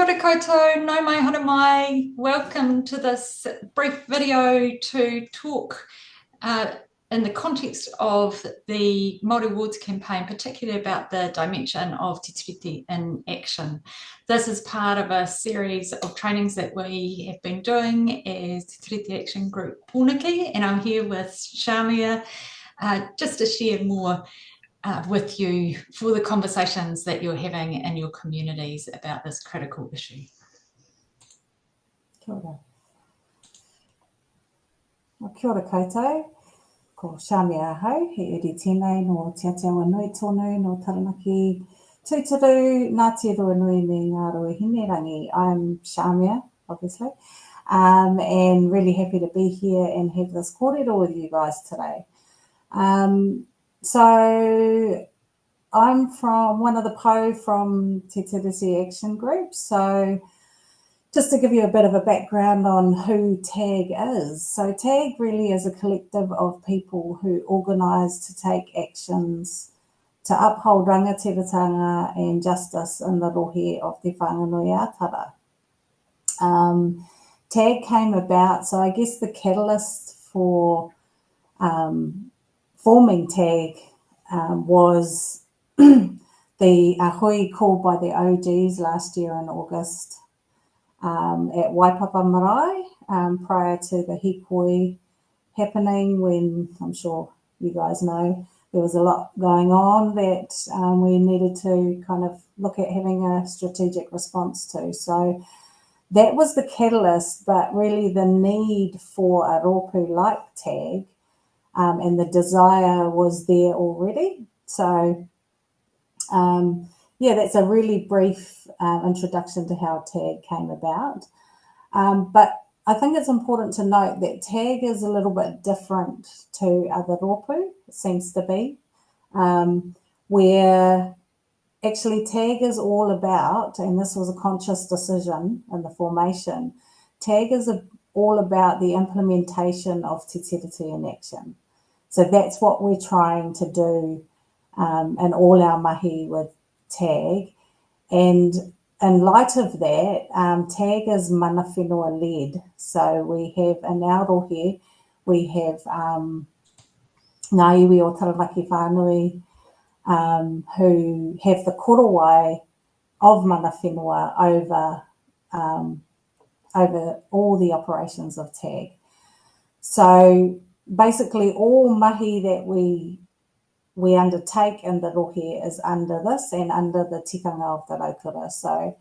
Kia ora koutou, nau mai, hana mai. Welcome to this brief video to talk in the context of the Māori Awards campaign, particularly about the dimension of Te Tiriti in action. This is part of a series of trainings that we have been doing as Te Tiriti Action Group Pōneke, and I'm here with Shamia just to share more with you for the conversations that you're having in your communities about this critical issue. Kia ora. Kia ora koutou, ko Shamia hau, he uri tēnei no Te Atiawa Nui tonu, no Taranaki Tūtaru, Ngāti Rua Nui me Ngā Rua Hinerangi. I'm Shamia, obviously, and really happy to be here and have this kōrero with you guys today. So I'm from one of the PO from Te Tiriti Action Group. So just to give you a bit of a background on who TAG is. So TAG really is a collective of people who organise to take actions to uphold rangatiratanga and justice in the rohe of Te Whanganui-a-Tara. TAG came about, so I guess the catalyst for forming TAG was the hui called by the OGs last year in August at Waipapa Marae, prior to the hikoi happening, when I'm sure you guys know there was a lot going on that we needed to kind of look at having a strategic response to. So that was the catalyst, but really the need for a rōpū like TAG and the desire was there already. So yeah, that's a really brief introduction to how TAG came about. But I think it's important to note that TAG is a little bit different to other rōpū, it seems to be, where actually TAG is all about, and this was a conscious decision in the formation, TAG is all about the implementation of Te Tiriti in action. So that's what we're trying to do in all our mahi with TAG. And in light of that, TAG is mana whenua led. So we have in our rohe, we have ngā iwi o Taranaki Whānui who have the korowai of mana whenua over all the operations of TAG. So basically all mahi that we undertake in the rohe is under this and under the tikanga of the raukura. So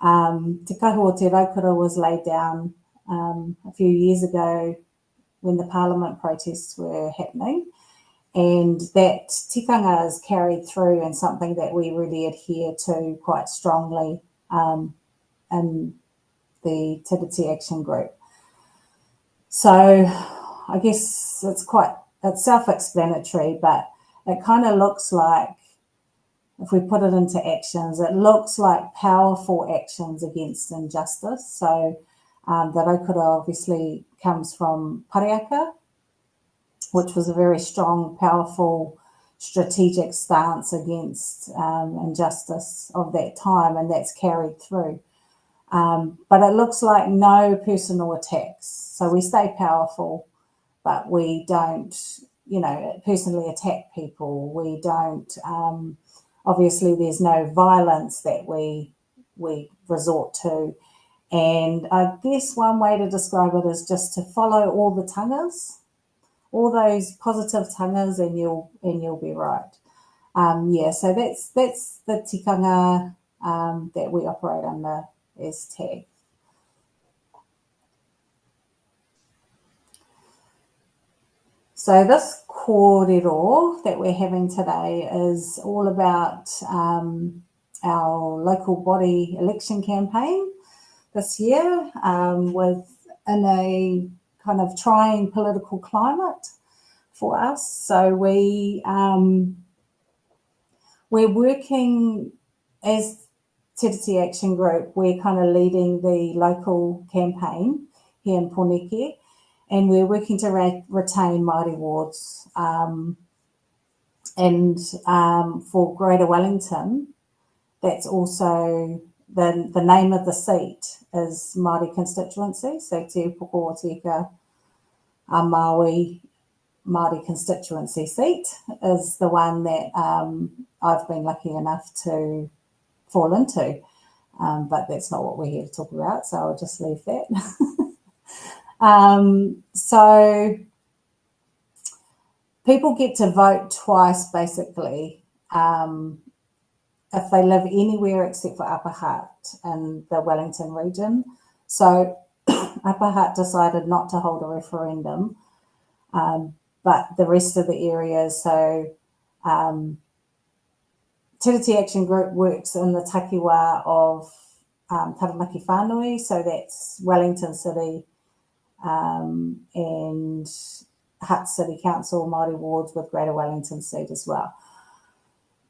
te kahu o te raukura was laid down a few years ago when the Parliament protests were happening, and that tikanga is carried through and something that we really adhere to quite strongly in the Tiriti Action Group. So I guess it's self-explanatory, but it kind of looks like, if we put it into actions, it looks like powerful actions against injustice. So the raukura obviously comes from Pariaka, which was a very strong, powerful, strategic stance against injustice of that time, and that's carried through. But it looks like no personal attacks. So we stay powerful, but we don't, personally attack people. We don't, obviously there's no violence that we resort to. And I guess one way to describe it is just to follow all the tangas, all those positive tangas, and you'll be right. Yeah, so that's the tikanga that we operate under as TAG. So this kōrero that we're having today is all about our local body election campaign this year, in a kind of trying political climate for us. So we're working as Tiriti Action Group. We're kind of leading the local campaign here in Pōneke, and we're working to retain Māori wards. And for Greater Wellington, that's also the name of the seat is Māori constituency, so Te Poko o Tika a Maui Māori constituency seat is the one that I've been lucky enough to fall into, but that's not what we're here to talk about, so I'll just leave that. So people get to vote twice, basically, if they live anywhere except for Upper Hutt in the Wellington region. So Upper Hutt decided not to hold a referendum, but the rest of the areas, so Tiriti Action Group works in the takiwa of Taranaki Whānui, so that's Wellington City and Hutt City Council, Māori wards with Greater Wellington seat as well.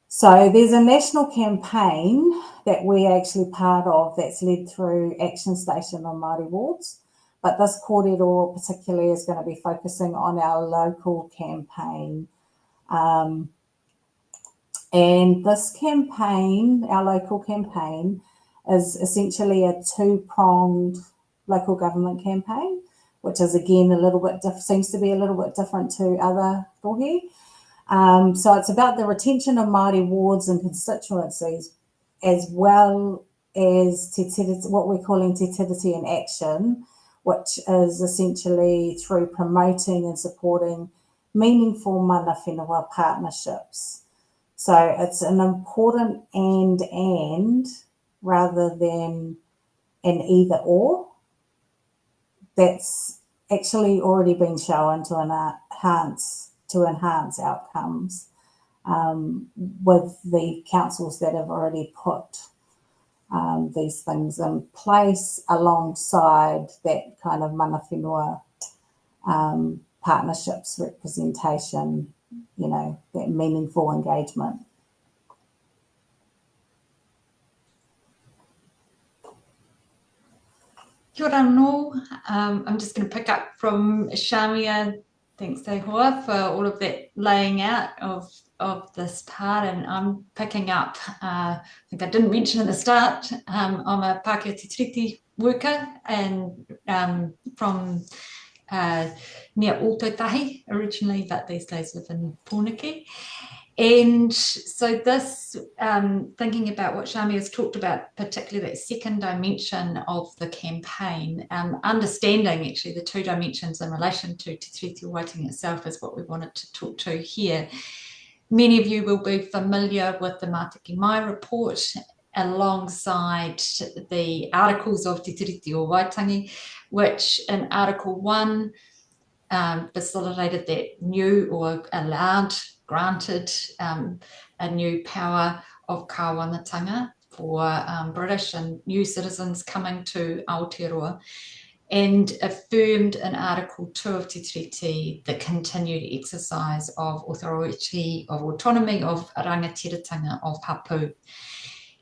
So there's a national campaign that we're actually part of that's led through Action Station on Māori wards, but this kōrero particularly is going to be focusing on our local campaign. And this campaign, our local campaign, is essentially a two-pronged local government campaign, which is again a little bit seems to be a little bit different to other rohe. So it's about the retention of Māori wards and constituencies, as well as what we're calling Te Tiriti in Action, which is essentially through promoting and supporting meaningful mana whenua partnerships. So it's an important and rather than an either or. That's actually already been shown to enhance outcomes with the councils that have already put these things in place alongside that kind of mana whenua partnerships representation, you know, that meaningful engagement. Kia ora anō. I'm just going to pick up from Shamia. Thanks te hoa for all of that laying out of this part, and I'm picking up, I think I didn't mention at the start, I'm a Pākehā Te Tiriti worker and from near Ōtautahi originally, but these days live in Pōneke. And so this, thinking about what Shamia has talked about, particularly that second dimension of the campaign, understanding actually the two dimensions in relation to Te Tiriti Waitangi itself is what we wanted to talk to here. Many of you will be familiar with the Mātaki Mai report alongside the articles of Te Tiriti o Waitangi, which in Article 1 facilitated that new or allowed, granted a new power of kāwanatanga for British and new citizens coming to Aotearoa, and affirmed in Article 2 of Te Tiriti the continued exercise of authority, of autonomy, of rangatiratanga, of hapu.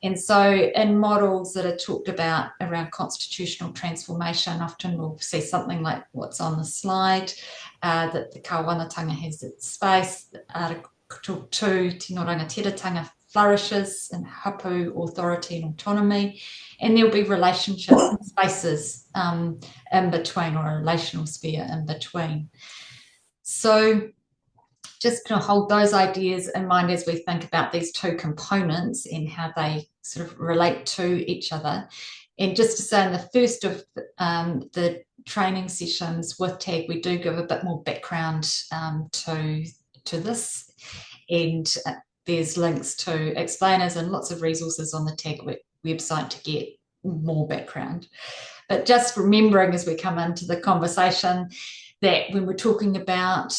And so in models that are talked about around constitutional transformation, often we'll see something like what's on the slide, that the kāwanatanga has its space. Article 2, tino rangatiratanga flourishes in hapu, authority and autonomy, and there'll be relationship spaces in between, or a relational sphere in between. So just to hold those ideas in mind as we think about these two components and how they sort of relate to each other. And just to say, in the first of the training sessions with TAG, we do give a bit more background to this, and there's links to explainers and lots of resources on the TAG website to get more background. But just remembering as we come into the conversation that when we're talking about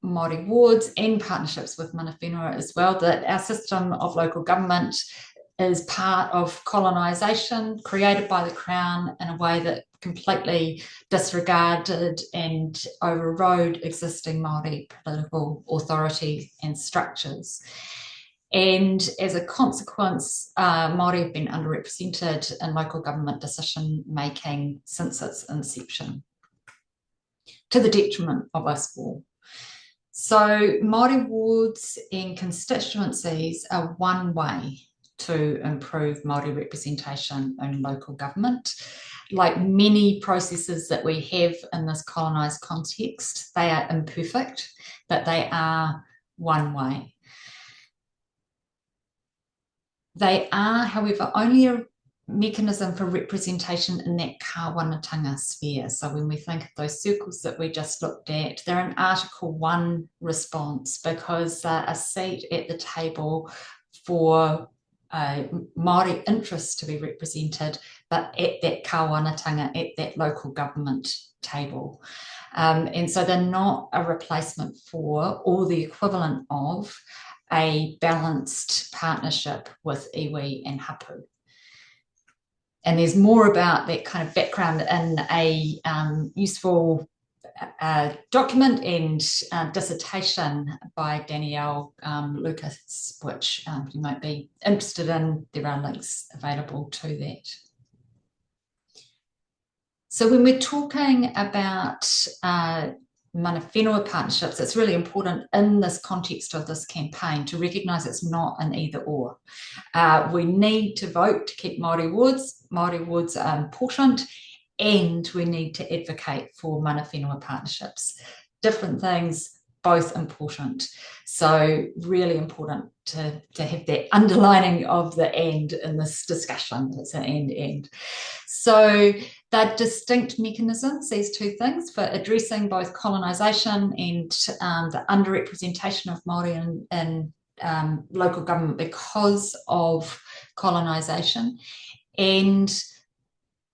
Māori wards and partnerships with mana whenua as well, that our system of local government is part of colonisation created by the Crown in a way that completely disregarded and overrode existing Māori political authority and structures. And as a consequence, Māori have been underrepresented in local government decision making since its inception, to the detriment of us all. So Māori wards and constituencies are one way to improve Māori representation in local government. Like many processes that we have in this colonised context, they are imperfect, but they are one way. They are, however, only a mechanism for representation in that kāwanatanga sphere. So when we think of those circles that we just looked at, they're an Article 1 response because they're a seat at the table for Māori interests to be represented, but at that kāwanatanga, at that local government table. And so they're not a replacement for or the equivalent of a balanced partnership with iwi and hapu. And there's more about that kind of background in a useful document and dissertation by Danielle Lucas, which you might be interested in. There are links available to that. So when we're talking about mana whenua partnerships, it's really important in this context of this campaign to recognise it's not an either or. We need to vote to keep Māori wards. Māori wards are important, and we need to advocate for mana whenua partnerships. Different things, both important. So really important to have that underlining of the and in this discussion. It's an and. So they're distinct mechanisms, these two things, for addressing both colonisation and the underrepresentation of Māori in local government because of colonisation. And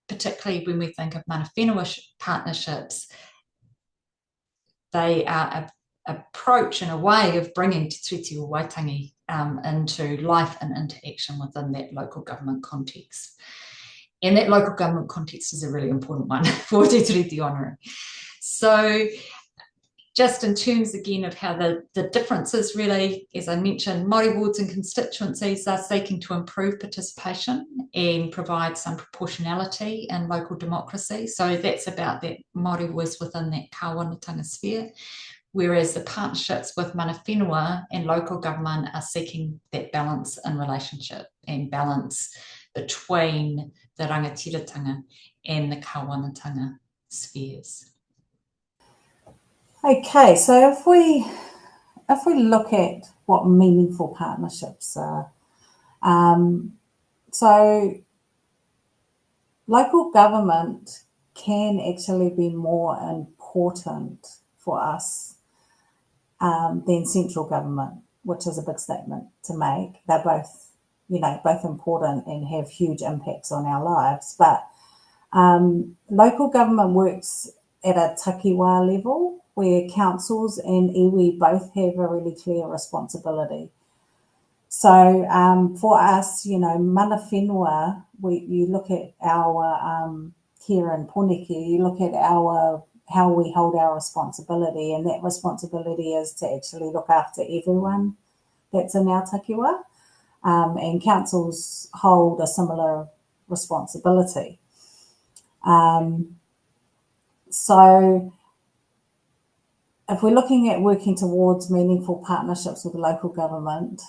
particularly when we think of mana whenua partnerships, they are an approach and a way of bringing Te Tiriti o Waitangi into life and interaction within that local government context. And that local government context is a really important one for Te Tiriti Honorary. So just in terms again of how the differences really, as I mentioned, Māori wards and constituencies are seeking to improve participation and provide some proportionality in local democracy. So that's about that Māori voice within that kāwanatanga sphere. Whereas the partnerships with mana whenua and local government are seeking that balance in relationship and balance between the rangatiratanga and the kāwanatanga spheres. Okay, so if we look at what meaningful partnerships are, so local government can actually be more important for us than central government, which is a big statement to make. They're both, both important and have huge impacts on our lives. But local government works at a takiwā level where councils and iwi both have a really clear responsibility. So for us, mana whenua, you look at our here in Pōneke, you look at how we hold our responsibility, and that responsibility is to actually look after everyone that's in our takiwā, and councils hold a similar responsibility. So if we're looking at working towards meaningful partnerships with local government,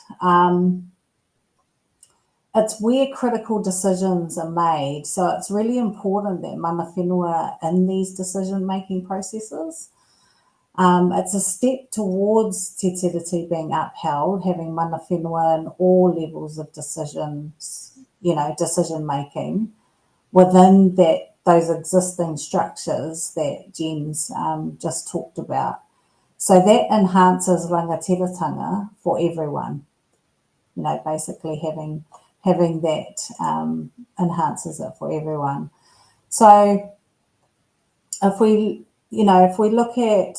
it's where critical decisions are made. So it's really important that mana whenua in these decision-making processes. It's a step towards Te Tiriti being upheld, having mana whenua in all levels of decisions, decision-making within those existing structures that Jen's just talked about. So that enhances rangatiratanga for everyone. Basically having that enhances it for everyone. So if we look at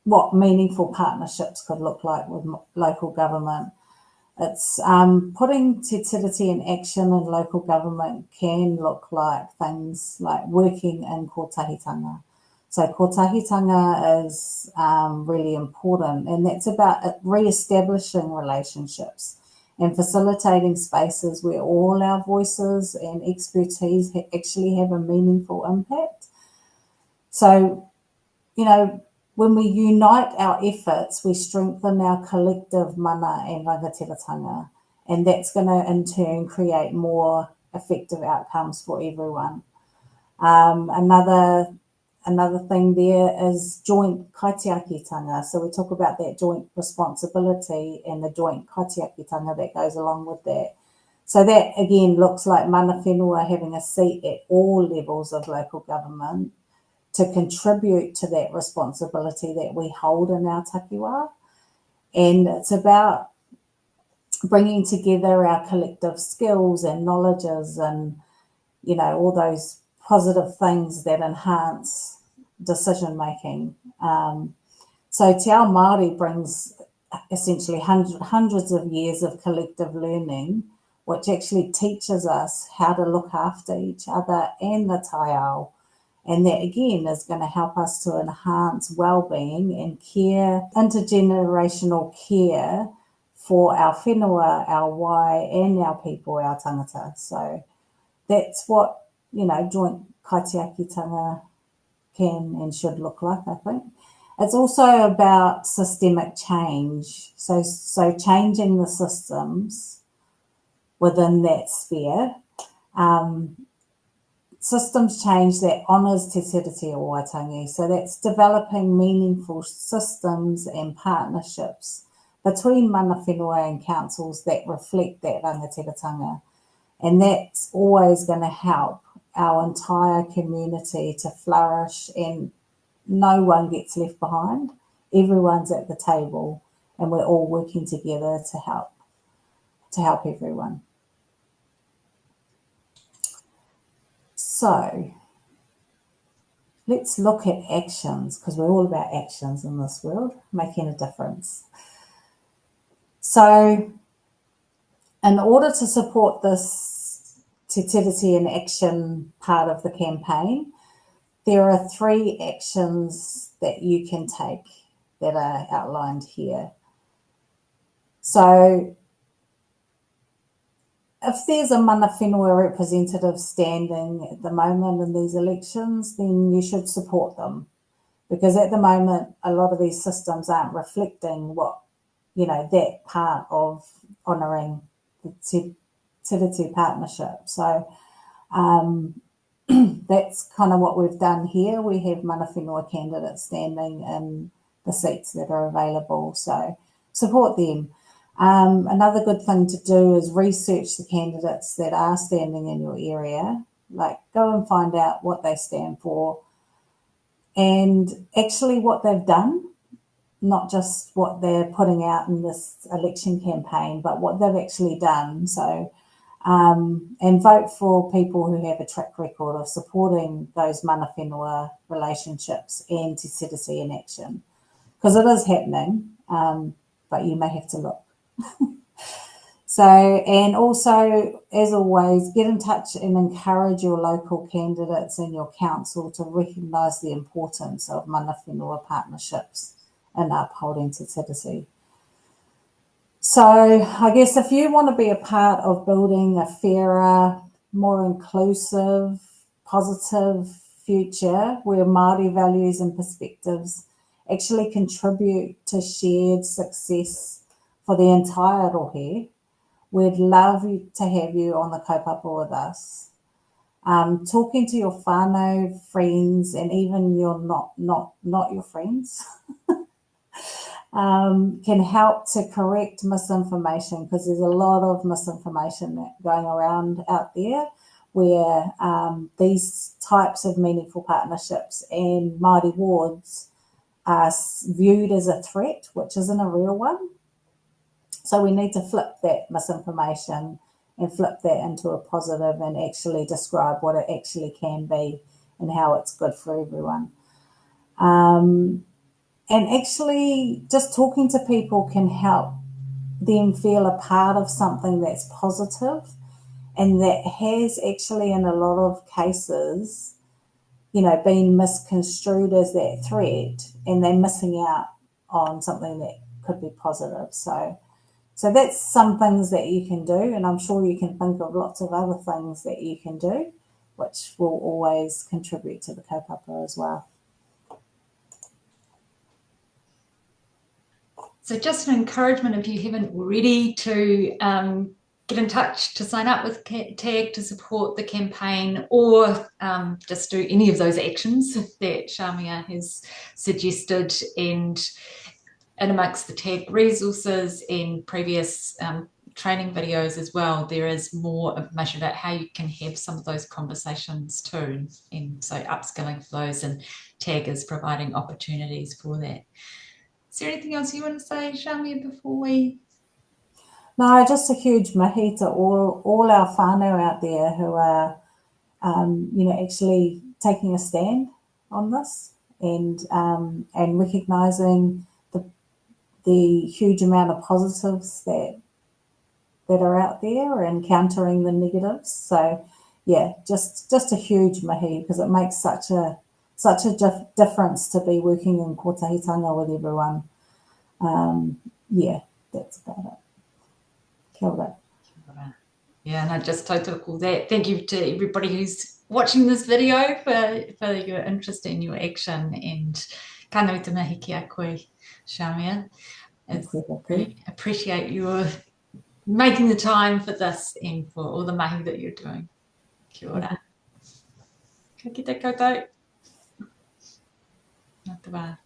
what meaningful partnerships could look like with local government, it's putting Te Tiriti in action in local government can look like things like working in kotahitanga. So kotahitanga is really important, and that's about re-establishing relationships and facilitating spaces where all our voices and expertise actually have a meaningful impact. So, when we unite our efforts, we strengthen our collective mana and rangatiratanga, And that's going to in turn create more effective outcomes for everyone. Another thing there is joint kaitiakitanga. So we talk about that joint responsibility and the joint kaitiakitanga that goes along with that. So that again looks like mana whenua having a seat at all levels of local government to contribute to that responsibility that we hold in our takiwā. And it's about bringing together our collective skills and knowledges and, you know, all those positive things that enhance decision making. So Te Ao Māori brings essentially hundreds of years of collective learning, which actually teaches us how to look after each other and the tai ao. And that again is going to help us to enhance well-being and care, intergenerational care for our whenua, our wai, and our people, our tangata. So that's what, you know, joint kaitiakitanga can and should look like, I think. It's also about systemic change. So changing the systems within that sphere. Systems change that honours te tiriti o Waitangi. So that's developing meaningful systems and partnerships between mana whenua and councils that reflect that rangatiratanga. And that's always going to help our entire community to flourish, and no one gets left behind. Everyone's at the table and we're all working together to help everyone. So let's look at actions, because we're all about actions in this world, making a difference. So in order to support this te tiriti and action part of the campaign, there are 3 actions that you can take that are outlined here. So if there's a mana whenua representative standing at the moment in these elections, then you should support them, because at the moment a lot of these systems aren't reflecting what, you know, that part of honouring the te tiriti partnership. So that's kind of what we've done here. We have mana whenua candidates standing in the seats that are available, so support them. Another good thing to do is research the candidates that are standing in your area, like go and find out what they stand for and actually what they've done, not just what they're putting out in this election campaign, but what they've actually done. So, and vote for people who have a track record of supporting those mana whenua relationships and te tiriti in action, because it is happening, but you may have to look. So, and also, as always, get in touch and encourage your local candidates and your council to recognise the importance of mana whenua partnerships in upholding te tiriti. So I guess if you want to be a part of building a fairer, more inclusive, positive future where Māori values and perspectives actually contribute to shared success for the entire rohe, we'd love to have you on the kaupapa with us. Talking to your whānau friends and even your not your friends can help to correct misinformation, because there's a lot of misinformation going around out there where these types of meaningful partnerships and Māori wards are viewed as a threat, which isn't a real one. So we need to flip that misinformation and flip that into a positive and actually describe what it actually can be and how it's good for everyone. And actually just talking to people can help them feel a part of something that's positive and that has actually in a lot of cases, you know, been misconstrued as that threat, and they're missing out on something that could be positive. So that's some things that you can do, and I'm sure you can think of lots of other things that you can do, which will always contribute to the kaupapa as well. So just an encouragement, if you haven't already, to get in touch to sign up with TAG to support the campaign, or just do any of those actions that Shamia has suggested. And in amongst the TAG resources and previous training videos as well, there is more information about how you can have some of those conversations too. And so upskilling for those, and TAG is providing opportunities for that. Is there anything else you want to say, Shamia, before we... No, just a huge mihi to all our whānau out there who are, actually taking a stand on this, and recognising the huge amount of positives that are out there, and countering the negatives. So, yeah, just a huge mihi, because it makes such a difference to be working in kotahitanga with everyone. Yeah, that's about it. Kia ora. Yeah, and I just totally that. Thank you to everybody who's watching this video for your interest in your action, and ka nui te mihi ki a koe, Shamia. I appreciate your making the time for this and for all the mahi that you're doing. Kia ora. Ka kite koutou. Ngā te wā.